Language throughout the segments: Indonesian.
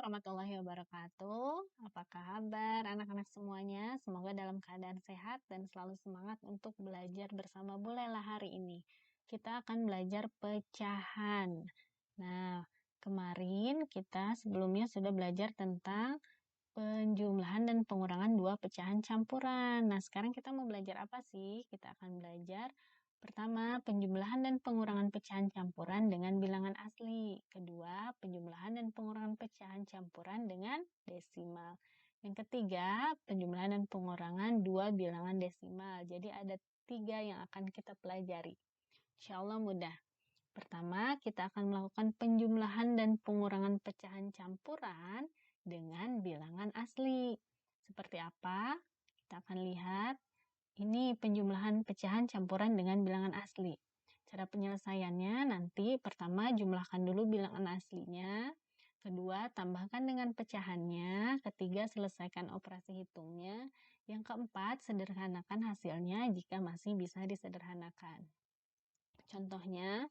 warahmatullahi wabarakatuh. Apa kabar anak-anak semuanya? Semoga dalam keadaan sehat dan selalu semangat untuk belajar bersama Bu Lela hari ini. Kita akan belajar pecahan. Nah, kemarin kita sebelumnya sudah belajar tentang penjumlahan dan pengurangan dua pecahan campuran. Nah, sekarang kita mau belajar apa sih? Kita akan belajar pertama, penjumlahan dan pengurangan pecahan campuran dengan bilangan asli. Kedua, penjumlahan dan pengurangan pecahan campuran dengan desimal. Yang ketiga, penjumlahan dan pengurangan dua bilangan desimal. Jadi ada 3 yang akan kita pelajari. Insya Allah mudah. Pertama, kita akan melakukan penjumlahan dan pengurangan pecahan campuran dengan bilangan asli. Seperti apa? Kita akan lihat. Ini penjumlahan pecahan campuran dengan bilangan asli. Cara penyelesaiannya nanti pertama jumlahkan dulu bilangan aslinya. Kedua, tambahkan dengan pecahannya. Ketiga, selesaikan operasi hitungnya. Yang keempat, sederhanakan hasilnya jika masih bisa disederhanakan. Contohnya,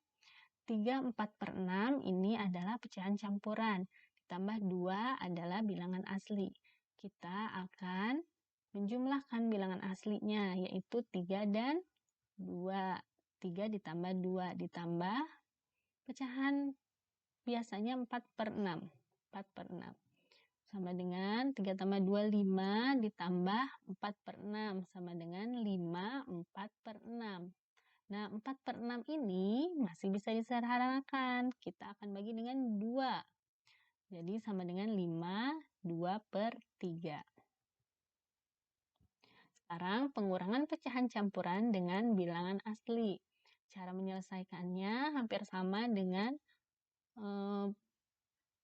3, 4/6 ini adalah pecahan campuran. Ditambah 2 adalah bilangan asli. Kita akan menjumlahkan bilangan aslinya, yaitu 3 dan 2. 3 ditambah 2 ditambah pecahan biasanya 4/6. 4/6. Sama dengan 3 tambah 2, 5 ditambah 4/6. Sama dengan 5, 4/6. Nah, 4/6 ini masih bisa disederhanakan. Kita akan bagi dengan 2. Jadi sama dengan 5, 2/3. Sekarang pengurangan pecahan campuran dengan bilangan asli. Cara menyelesaikannya hampir sama dengan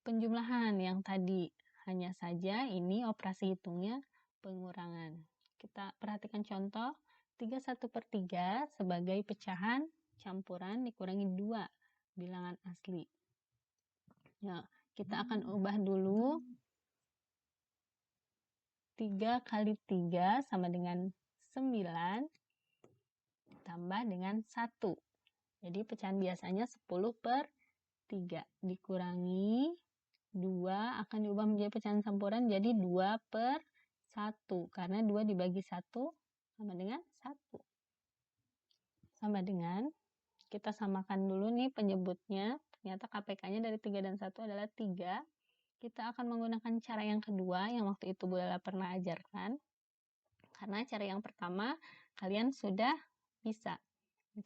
penjumlahan yang tadi. Hanya saja ini operasi hitungnya pengurangan. Kita perhatikan contoh 31/3 sebagai pecahan campuran dikurangi 2 bilangan asli. Ya, kita akan ubah dulu. 3 kali 3 sama dengan 9 ditambah dengan 1. Jadi pecahan biasanya 10/3 dikurangi 2 akan diubah menjadi pecahan campuran jadi 2/1 karena 2 dibagi 1 sama dengan 1. Sama dengan, kita samakan dulu nih penyebutnya. Ternyata KPK-nya dari 3 dan 1 adalah 3. Kita akan menggunakan cara yang kedua yang waktu itu Bu Lela pernah ajarkan. Karena cara yang pertama kalian sudah bisa.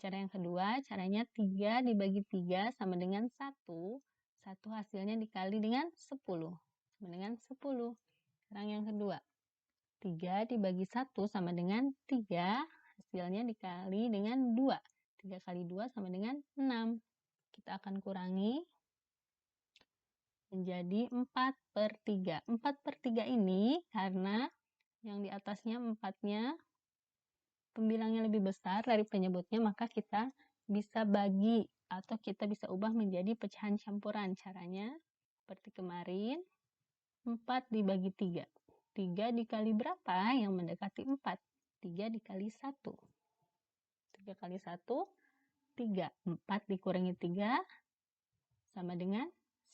Cara yang kedua, caranya 3 dibagi 3 sama dengan 1. 1 hasilnya dikali dengan 10. Sama dengan 10. Sekarang yang kedua. 3 dibagi 1 sama dengan 3. Hasilnya dikali dengan 2. 3 kali 2 sama dengan 6. Kita akan kurangi menjadi 4/3. 4/3 ini karena yang di atasnya 4-nya pembilangnya lebih besar dari penyebutnya, maka kita bisa bagi atau kita bisa ubah menjadi pecahan campuran. Caranya seperti kemarin, 4 dibagi 3. 3 dikali berapa yang mendekati 4? 3 dikali 1. 3 kali 1, 3. 4 dikurangi 3 sama dengan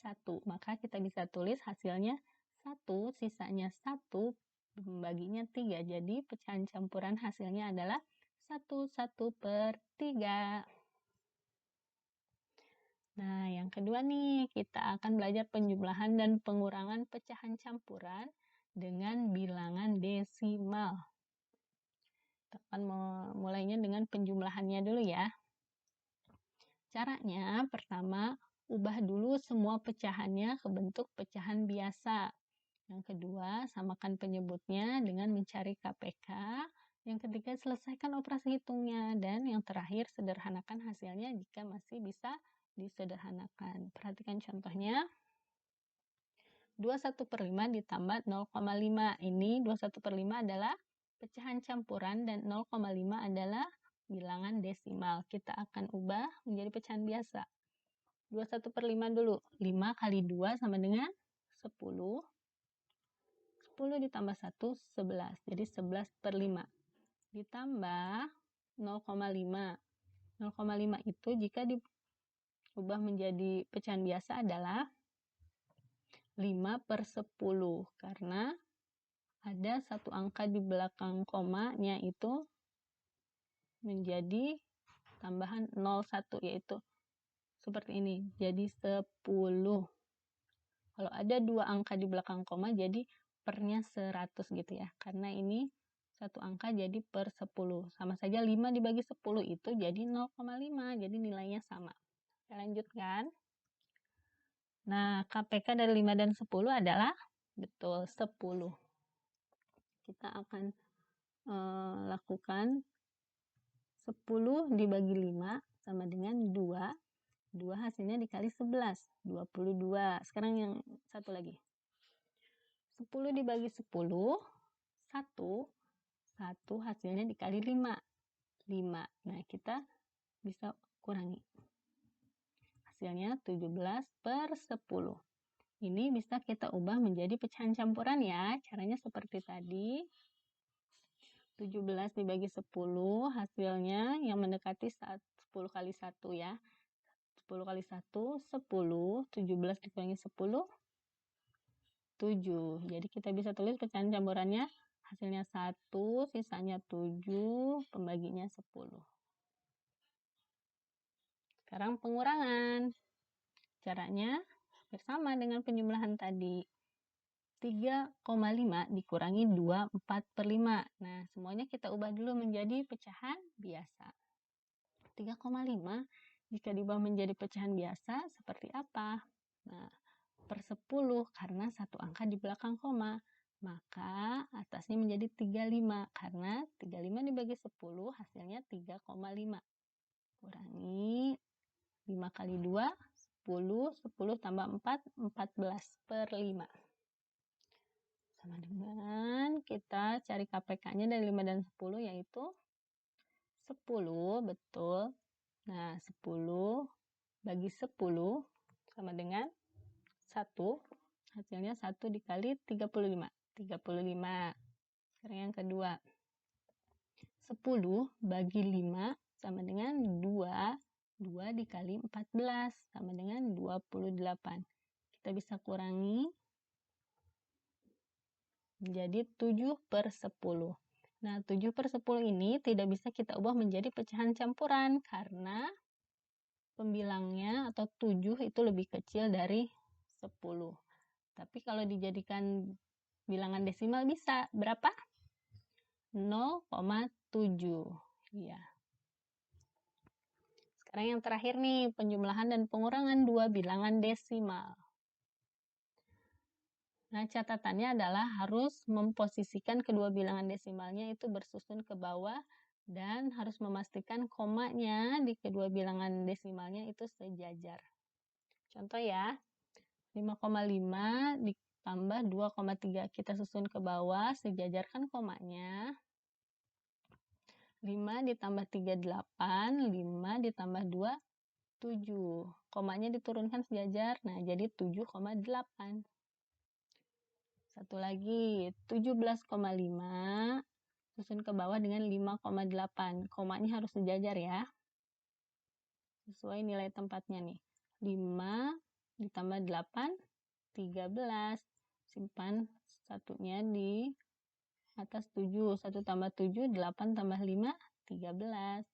1. Maka kita bisa tulis hasilnya 1, sisanya 1, baginya 3. Jadi pecahan campuran hasilnya adalah 1/3. Nah, yang kedua nih, kita akan belajar penjumlahan dan pengurangan pecahan campuran dengan bilangan desimal. Kita akan mulainya dengan penjumlahannya dulu ya. Caranya, pertama, ubah dulu semua pecahannya ke bentuk pecahan biasa. Yang kedua, samakan penyebutnya dengan mencari KPK. Yang ketiga, selesaikan operasi hitungnya. Dan yang terakhir, sederhanakan hasilnya jika masih bisa disederhanakan. Perhatikan contohnya. 21/5 ditambah 0,5. Ini 21/5 adalah pecahan campuran dan 0,5 adalah bilangan desimal. Kita akan ubah menjadi pecahan biasa. 21/5 dulu. 5 kali 2 sama dengan 10. 10 ditambah 1, 11. Jadi 11/5. Ditambah 0,5. 0,5 itu jika diubah menjadi pecahan biasa adalah 5/10 karena ada satu angka di belakang komanya itu menjadi tambahan 01, yaitu seperti ini, jadi 10. Kalau ada dua angka di belakang koma, jadi pernya 100 gitu ya. Karena ini satu angka jadi per 10. Sama saja 5 dibagi 10 itu jadi 0,5. Jadi nilainya sama. Kita lanjutkan. Nah, KPK dari 5 dan 10 adalah betul 10. Kita akan lakukan 10 dibagi 5 sama dengan 2. 2 hasilnya dikali 11, 22. Sekarang yang satu lagi. 10 dibagi 10, 1. 1 hasilnya dikali 5. 5. Nah, kita bisa kurangi. Hasilnya 17/10. Ini bisa kita ubah menjadi pecahan campuran ya. Caranya seperti tadi. 17 dibagi 10, hasilnya yang mendekati 10 kali 1 ya. 10 kali 1, 10. 17 dikurangi 10, 7. Jadi kita bisa tulis pecahan campurannya. Hasilnya 1, sisanya 7, pembaginya 10. Sekarang pengurangan. Caranya bersama dengan penjumlahan tadi. 3,5 dikurangi 24/5. Nah, semuanya kita ubah dulu menjadi pecahan biasa. 3,5 jika diubah menjadi pecahan biasa seperti apa? Nah, per 10 karena satu angka di belakang koma. Maka atasnya menjadi 35 karena 35 dibagi 10 hasilnya 3,5. Kurangi 5 kali 2, 10, 10 tambah 4, 14/5. Sama dengan kita cari KPK-nya dari 5 dan 10 yaitu 10, betul. Nah, 10 bagi 10 sama dengan 1. Hasilnya 1 dikali 35. 35. Sekarang yang kedua. 10 bagi 5 sama dengan 2. 2 dikali 14 sama dengan 28. Kita bisa kurangi menjadi 7/10. Nah, 7/10 ini tidak bisa kita ubah menjadi pecahan campuran karena pembilangnya atau 7 itu lebih kecil dari 10. Tapi kalau dijadikan bilangan desimal bisa. Berapa? 0,7. Ya. Sekarang yang terakhir nih, penjumlahan dan pengurangan dua bilangan desimal. Nah, catatannya adalah harus memposisikan kedua bilangan desimalnya itu bersusun ke bawah dan harus memastikan komanya di kedua bilangan desimalnya itu sejajar. Contoh ya, 5,5 ditambah 2,3. Kita susun ke bawah, sejajarkan komanya. 5 ditambah 3, 8. 5 ditambah 2, 7. Komanya diturunkan sejajar, nah jadi 7,8. Satu lagi, 17,5 susun ke bawah dengan 5,8. Komanya harus sejajar ya. Sesuai nilai tempatnya nih. 5 ditambah 8, 13. Simpan satunya di atas 7. 1 tambah 7, 8 tambah 5, 13.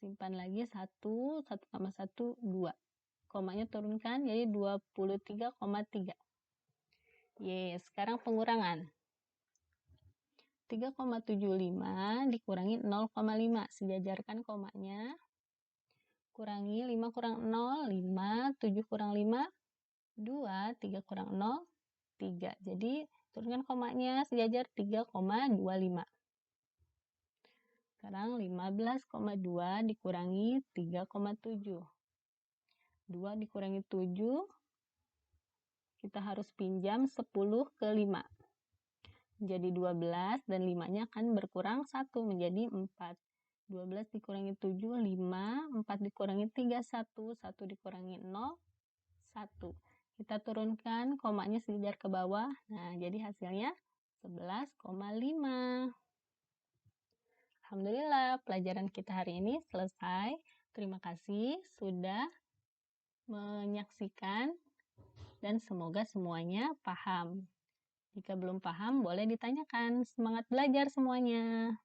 Simpan lagi 1, 1 tambah 1, 2. Komanya turunkan jadi 23,3. Yes, sekarang pengurangan. 3,75 dikurangi 0,5. Sejajarkan komanya. Kurangi 5 kurang 0, 5. 7 kurang 5, 2. 3 kurang 0, 3. Jadi, turunkan komanya sejajar 3,25. Sekarang 15,2 dikurangi 3,7. 2 dikurangi 7. Kita harus pinjam 10 ke 5. Jadi 12 dan 5-nya akan berkurang 1 menjadi 4. 12 dikurangi 7, 5. 4 dikurangi 3, 1. 1 dikurangi 0, 1. Kita turunkan komanya sejajar ke bawah. Nah, jadi hasilnya 11,5. Alhamdulillah, pelajaran kita hari ini selesai. Terima kasih sudah menyaksikan dan semoga semuanya paham. Jika belum paham, boleh ditanyakan. Semangat belajar semuanya!